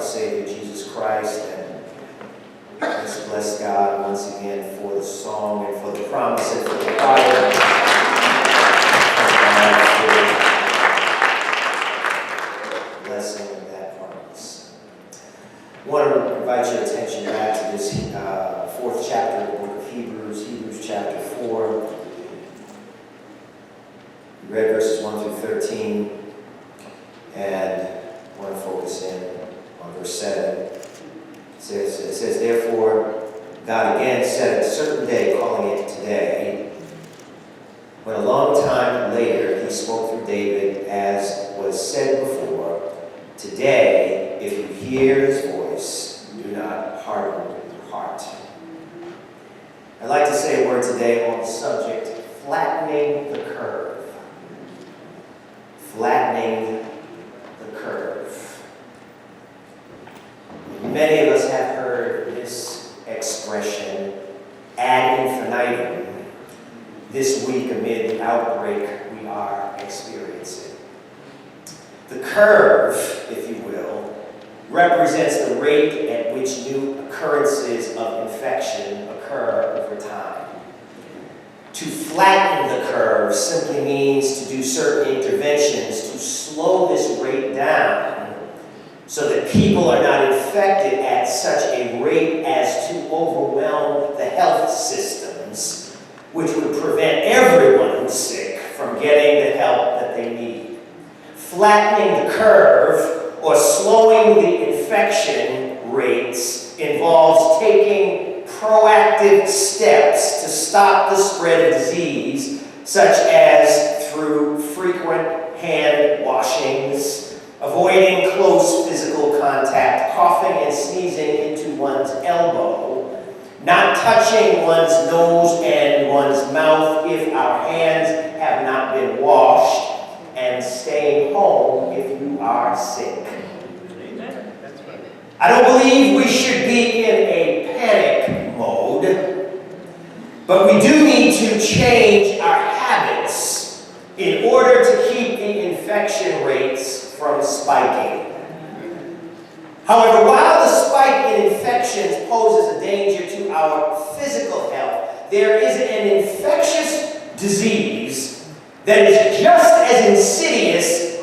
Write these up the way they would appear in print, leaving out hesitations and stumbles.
Savior Jesus Christ. And let's bless God once again for the song and for the promise and for the choir. Blessing of that promise. I want to invite your attention back to this fourth chapter of the book of Hebrews, Hebrews chapter 4. We read verses 1 through 13, and I want to focus in on verse 7. It says, therefore, God again set a certain day, calling it today, when a long time later he spoke through David, as was said before, today, if you hear his voice, do not harden your heart. I'd like to say a word today on the subject, flattening the curve. Flattening the curve. Many of us have heard this expression ad infinitum this week amid the outbreak we are experiencing. The curve, if you will, represents the rate at which new occurrences of infection occur over time. To flatten the curve simply means to do certain interventions to slow this rate down so that people are not infected at such a rate as to overwhelm the health systems, which would prevent everyone who's sick from getting the help that they need. Flattening the curve, or slowing the infection rates, involves taking proactive steps to stop the spread of disease, such as through frequent hand washings, avoiding close physical contact, coughing and sneezing into one's elbow, not touching one's nose and one's mouth if our hands have not been washed, and staying home if you are sick. I don't believe we should be in a panic mode, but we do need to change our habits in order to keep the infection rates from spiking. However, while the spike in infections poses a danger to our physical health, there is an infectious disease that is just as insidious,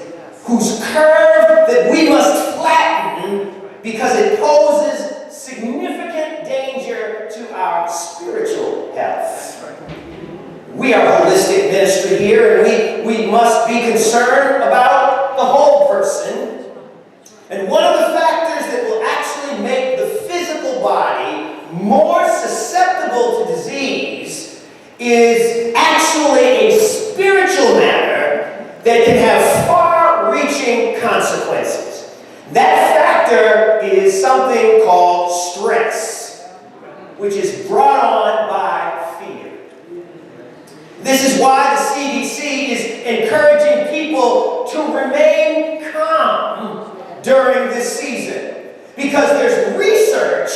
whose curve that we must flatten because it poses significant danger to our spiritual health. We are a holistic ministry here, and we must be concerned about the whole person. And one of the factors that will actually make the physical body more susceptible to disease is actually a spiritual matter that can have far-reaching consequences. That factor is something called stress, which is brought on by fear. This is why the CDC is encouraging people to remain calm during this season, because there's research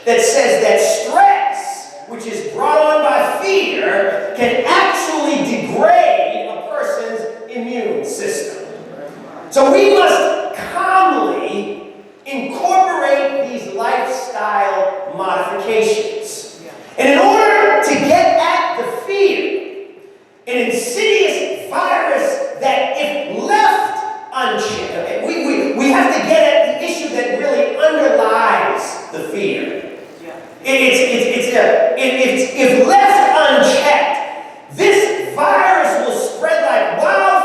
that says that stress, which is brought on by fear, can actually degrade a person's immune system. So we must calmly incorporate these lifestyle modifications. And in order to get at the fear, an insidious virus that, if left unchecked, we have to get at the issue that really underlies the fear. If left unchecked, this virus will spread like wildfire,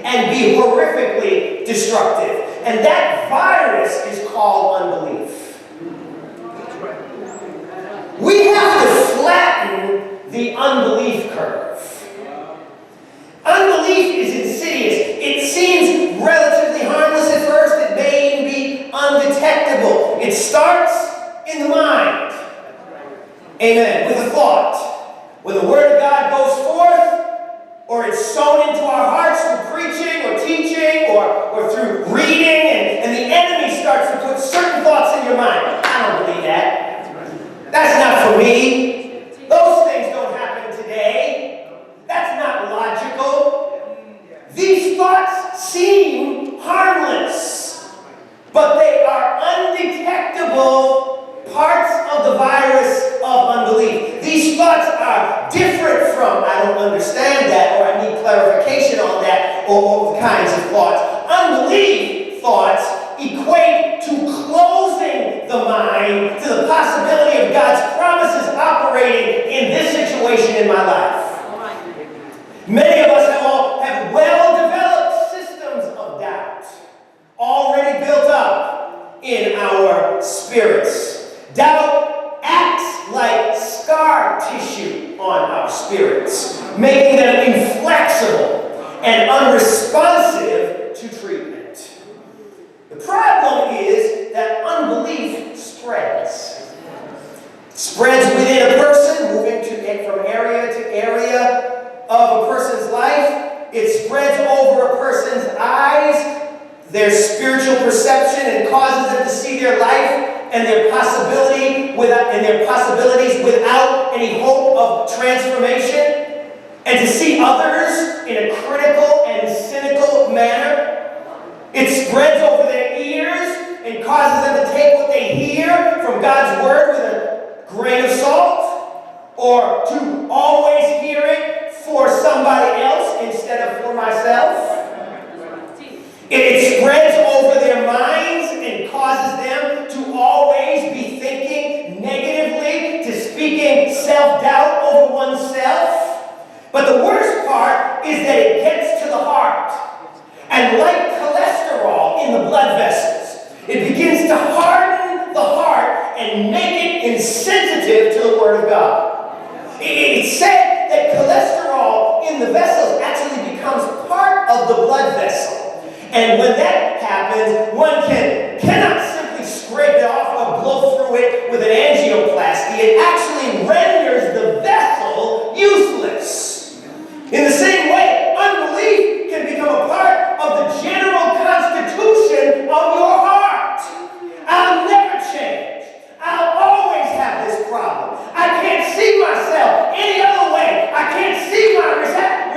and be horrifically destructive. And that virus is called unbelief. We have to flatten the unbelief curve. Unbelief is insidious. It seems relatively harmless at first. It may even be undetectable. It starts in the mind. Amen. With a thought. When the Word of God goes forth, or it's sown into our hearts through preaching or teaching or through reading, and the enemy starts to put certain thoughts in your mind. I don't believe that. That's not for me. Those things don't happen today. That's not logical. These thoughts seem harmless. of God's promises operating in this situation in my life. Many of us have well-developed systems of doubt already built up in our spirits. Doubt acts like scar tissue on our spirits, making them inflexible and unresponsive to treatment. The problem is that unbelief spreads. Spreads within a person, moving from area to area of a person's life. It spreads over a person's eyes, their spiritual perception, and causes them to see their life and their possibilities without any hope of transformation, and to see others in a critical and cynical manner. It spreads over their ears and causes them to take what they hear from God's word with a grain of salt, or to always hear it for somebody else instead of for myself. It spreads over their minds and causes them to always be thinking negatively, to speaking self-doubt over oneself. But the worst part is that it gets to the heart. And like cholesterol in the blood vessels, it begins to harden the heart and make it insensitive to the Word of God. It's said that cholesterol in the vessels actually becomes part of the blood vessel. And when that happens, one cannot simply scrape it off or blow through it with an angioplasty. It actually renders the vessel useless. In the same way, unbelief can become a part of the general constitution of your heart. I'll never change. I'll always have this problem. I can't see myself any other way. I can't see my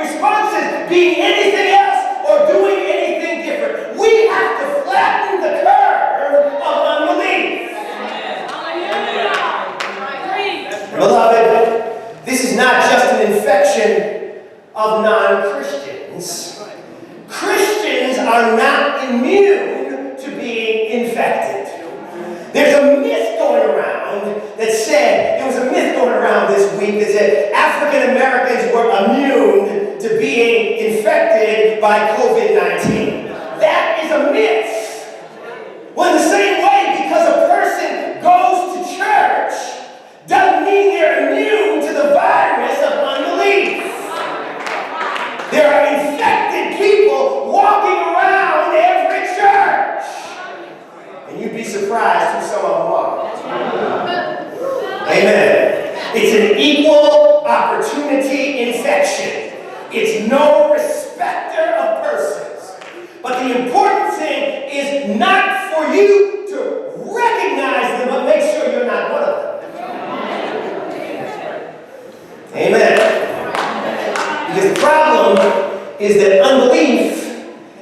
responses being anything else or doing anything different. We have to flatten the curve of unbelief. Beloved, this is not just an infection of non-Christians. Christians are not immune to being infected. There's a myth going around that said, there was a myth going around this week that said African Americans were immune to being infected by COVID-19. That is a myth. Well, in the same way, because a person goes to church doesn't mean they're immune to the virus of unbelief. There are infected people walking around every church. And you'd be surprised who some of them are. Amen. It's an equal opportunity infection. It's no respecter of persons. But the important thing is not for you to recognize them, but make sure you're not one of them. Amen. Because the problem is that unbelief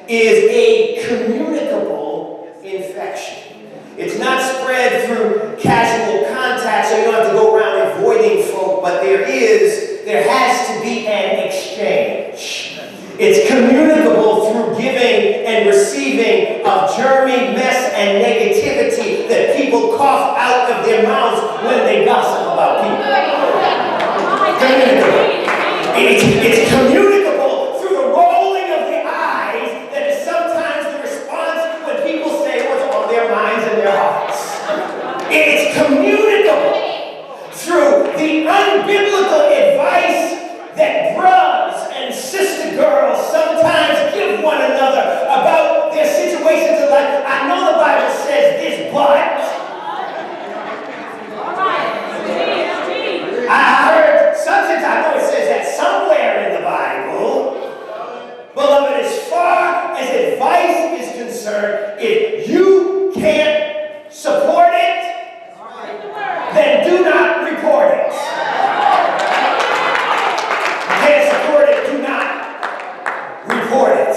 is a communicable infection. It's not spread through casual contact, so you don't have to go around avoiding folk, but there has to be an exchange. It's communicable through giving and receiving of germy mess and negativity that people cough out of their mouths when they gossip about people. Communicable. It's communicable through the rolling of the eyes that is sometimes the response when people say what's on their minds and their hearts. It's communicable through the unbiblical advice that bros and sister girls sometimes give one another about their situations in life. I know the Bible says this, but I heard sometimes, I know it says that somewhere in the Bible. Beloved, as far as advice is concerned, if you can't support it, then do not report it. Can't support it, do not report it.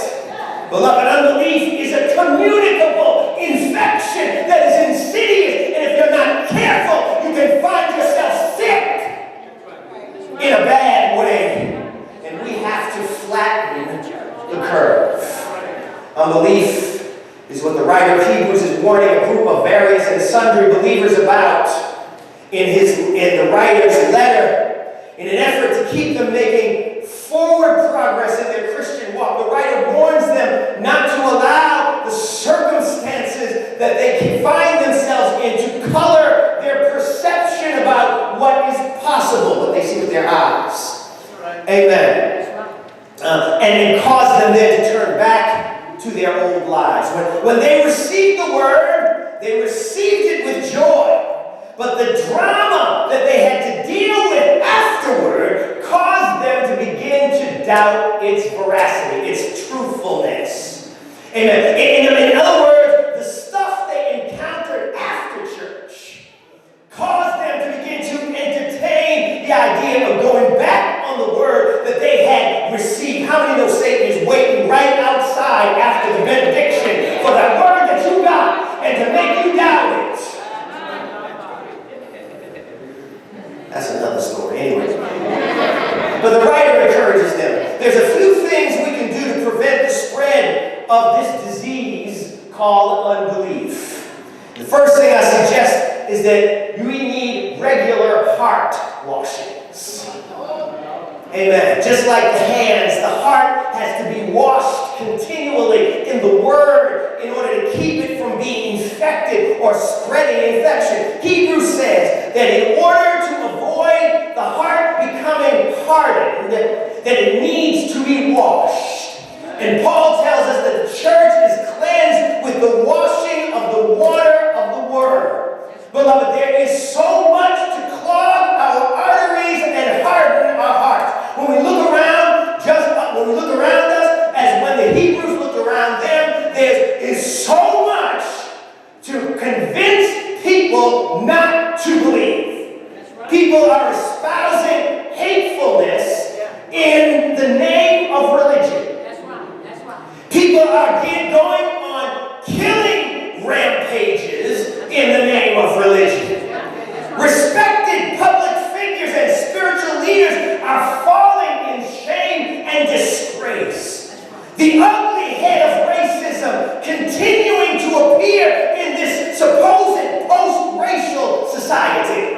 Beloved, unbelief is a communicable infection that is insidious, and if you're not careful, you can find yourself sick in a bad way. And we have to flatten the curve. Unbelief is what the writer of Hebrews is warning a group of various and sundry believers about. in the writer's letter, in an effort to keep them making forward progress in their Christian walk. The writer warns them not to allow the circumstances that they can find themselves in to color their perception about what is possible, what they see with their eyes. Amen. And cause them then to turn back to their old lives. When they received the word, they received it with joy. But the drama that they had to deal with afterward caused them to begin to doubt its veracity, its truthfulness. Amen. In other words, the stuff they encountered after church caused them to begin to entertain the idea of going back on the word that they had received. How many know Satan is waiting right outside after the benediction for that word that you got and to make you doubt it? That's another story anyway. But the writer encourages them. There's a few things we can do to prevent the spread of this disease called unbelief. The first thing I suggest is that we need regular heart washings. Amen. Just like the hands, the heart has to be washed continually in the Word in order to keep it from being infected or spreading infection. Hebrews says that in order to avoid the heart becoming hardened, that it needs to be washed. And Paul tells us that the church is cleansed with the washing of the water of the Word. Beloved, there is so much to clog our arteries and harden our hearts. When we look around, when we look around us, as when the Hebrews looked around them, there is so much to convince people not to believe. People are espousing hatefulness in the name of religion. That's right. People are going on killing rampages in the name of religion. Respected public figures and spiritual leaders are falling in shame and disgrace. The ugly head of racism continuing to appear in this supposed post-racial society.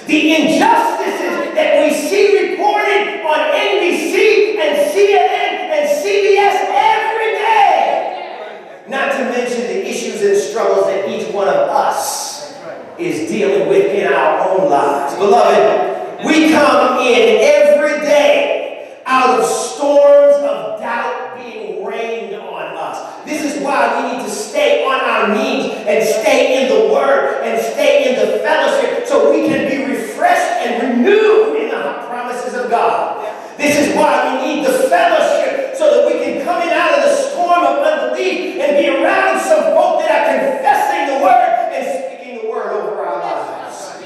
The injustices that we see reported on NBC and CNN and CBS every day. Not to mention the issues and struggles that each one of us is dealing with in our own lives. Beloved, we come in every day out of storms of doubt being rained on us. This is why we need to stay on our knees and stay in the Word and stay in the fellowship so we can be refreshed and renewed in the promises of God. This is why we need the fellowship so that we can come in out of the storm of unbelief and be around some folk that are confessing the Word and speaking the Word over our lives.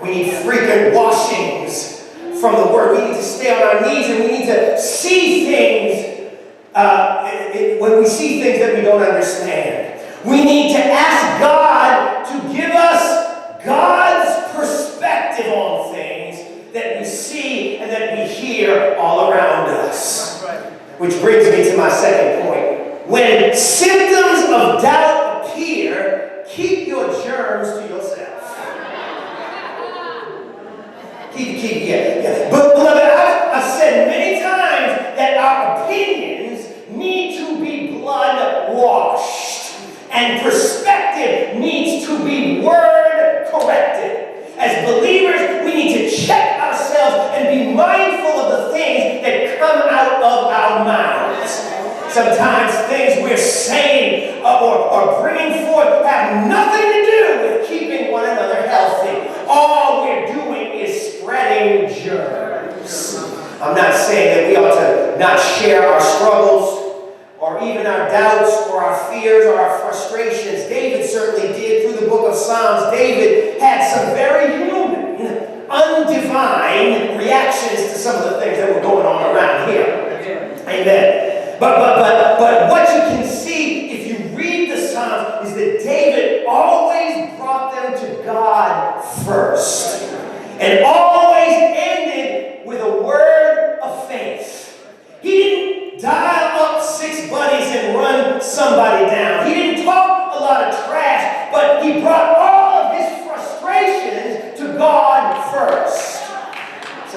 We need frequent washings from the Word. We need to stay on our knees and we need to see things when we see things that we don't understand. We need to ask God to give us God's perspective on things that we see and that we hear all around us. Which brings me to my second point. When symptoms of doubt appear, keep your germs to yourself. But beloved, I've said many times that our opinions need to be blood washed, and perspective needs to be word corrected. As believers, we need to check ourselves and be mindful of the things that come out of our mouths. Sometimes things we're saying or bringing forth have nothing to do with keeping one another healthy. All we're doing is spreading germs. I'm not saying that we ought to not share our struggles or even our doubts or our fears or our frustrations. David certainly did through the book of Psalms. David had some very human, undivine reactions to some of the things that were going on around here. Amen. But what you can see if you read the Psalms is that David always brought them to God first. And always ended with a word of faith. He didn't dial up 6 buddies and run somebody down. He didn't talk a lot of trash, but he brought all of his frustrations to God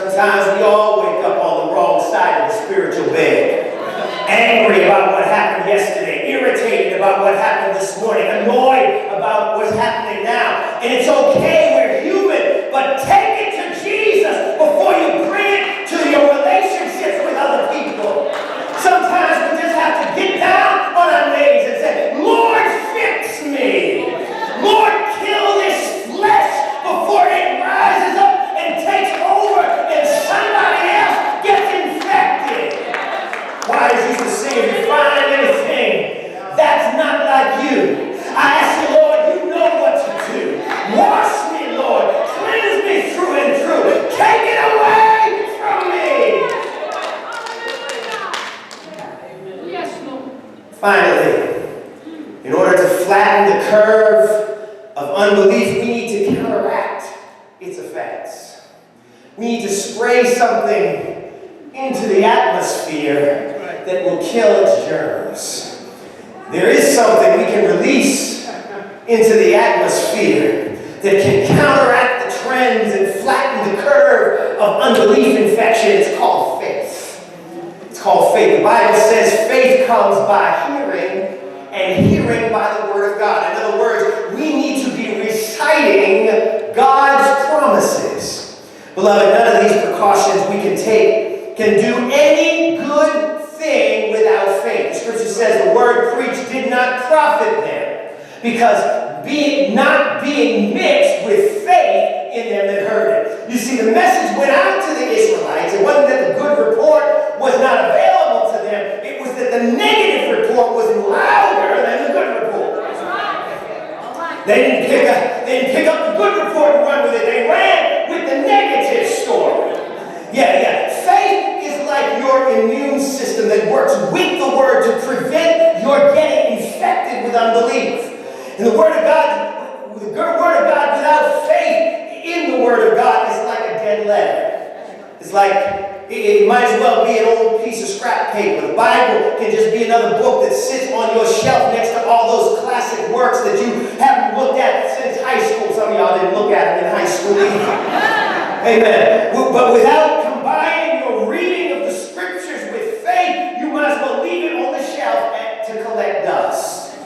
Sometimes we all wake up on the wrong side of the spiritual bed. Angry about what happened yesterday, irritated about what happened this morning, annoyed about what's happening now. And it's okay, we're human, but take it to Jesus before you bring it to your relationships with other people. Sometimes we just have to get down on our knees and say, Lord, fix me. Lord, kill this flesh before it rises up and takes over and somebody else gets infected. Why is used to say, if you find anything that's not like you, I ask you, Lord, you know what to do. Wash me, Lord. Cleanse me through and through. Take it away from me. Yes, Lord. Finally, in order to flatten the curve of unbelief, we need to counteract its effects. We need to spray something into the atmosphere that will kill its germs. There is something we can release into the atmosphere that can counteract the trends and flatten the curve of unbelief infection. It's called faith. It's called faith. The Bible says faith comes by hearing, and hearing by the Word of God. In other words, we need to be reciting God's promises. Beloved, none of these precautions we can take can do any good thing without faith. The scripture says the word preached did not profit them, because not being mixed with faith in them that heard it. You see, the message went out to the Israelites. It wasn't that the good report was not available to them. It was that the negative report was louder than the good report. They didn't pick up the good report and run with it. They ran with the negative story. Yeah. Faith is like your immune system that works with the Word to prevent your getting infected with unbelief. And the Word of God without faith in the Word of God is like a dead letter. It's like, it might as well be an old piece of scrap paper. The Bible can just be another book that sits on your shelf next to all those classic works that you haven't looked at since high school. Some of y'all didn't look at them in high school either. Amen. But without combining your reading of the scriptures with faith, you might as well leave it on the shelf to collect dust.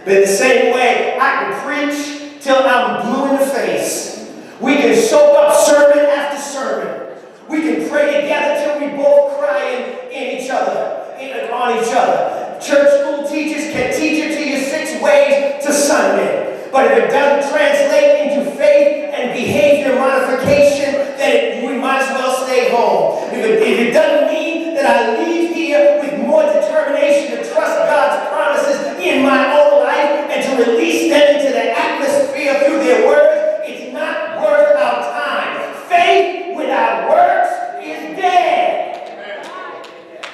But in the same way, I can preach till I'm blue in the face. We can soak up sermon after sermon. We can pray together till we both cry on each other. Church school teachers can teach it to you 6 ways to Sunday. But if it doesn't translate into faith and behavior modification, then we might as well stay home. If it doesn't mean that I leave here with more determination to trust God's promises in my own life and to release them into the atmosphere through their words, it's not worth our time. Faith without works is dead.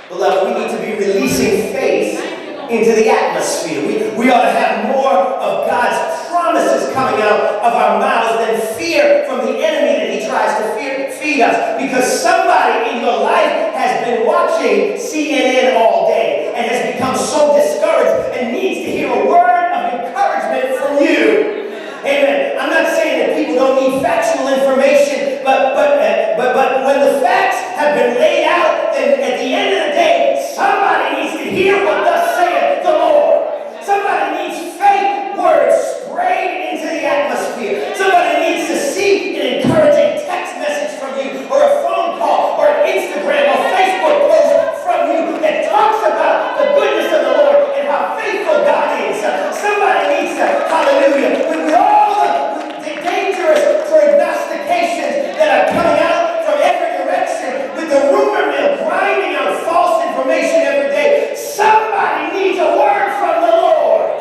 Beloved, we need to be releasing faith into the atmosphere. We ought to have more of God's promises coming out of our mouths than fear from the enemy that he tries to feed us. Because somebody in your life has been watching CNN all day and has become so discouraged and needs to hear a word of encouragement from you. Amen. I'm not saying that people don't need factual information, but when the facts have been laid out, then at the end of the day, somebody needs to hear what thus saith the Lord. Somebody needs faith words sprayed into the atmosphere. Somebody needs to see an encouraging text message from you, or a phone call, or an Instagram or Facebook post from you that talks about the goodness of the Lord and how faithful God is. Somebody needs to, hallelujah, with all the dangerous prognostications that are coming out from every direction, with the rumor mill grinding out false information every day, somebody needs a word from the Lord.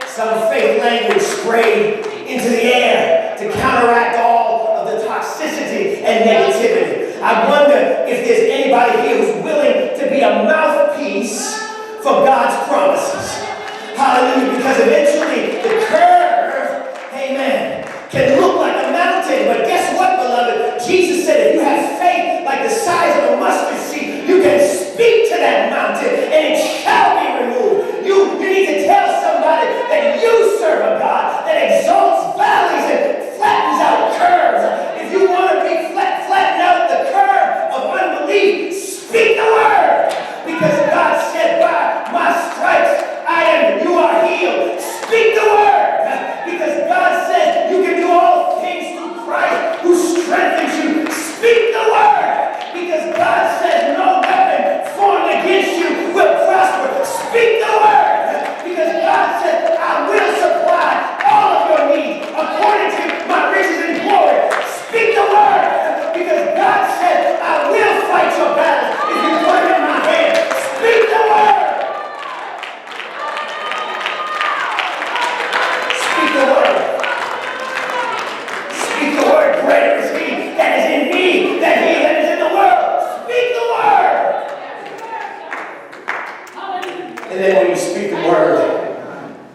Some faith language sprayed into the air to counteract all of the toxicity and negativity. I wonder if there's anybody here who's willing to be a mouthpiece for God's promises. Hallelujah. Because eventually the curve, amen, can look like a mountain. But guess what, beloved? Jesus said if you have faith like the size of a mustard seed, you can speak to that mountain and it shall be removed. You need to tell somebody that you serve a God that exalts valleys and flattens out curves. If you want to be flattened out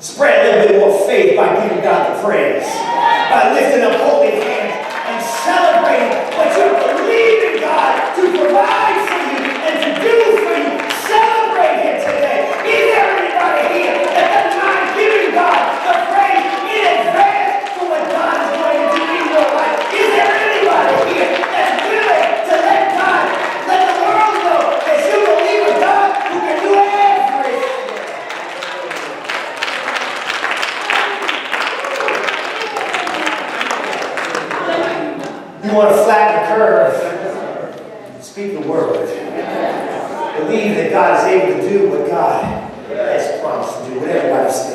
Spread a little bit more faith by giving God the praise. By lifting up holy hands and celebrating what you're believing God to provide for you and to do for you. Celebrate Him today. Is there anybody here that doesn't mind giving God the praise in advance for what God is going to do in your life? Is there anybody here that's willing to let God, let the world know that you believe in God who can do everything? You want to flatten the curve? Speak the word. Believe that God is able to do what God has promised to do. What everybody says.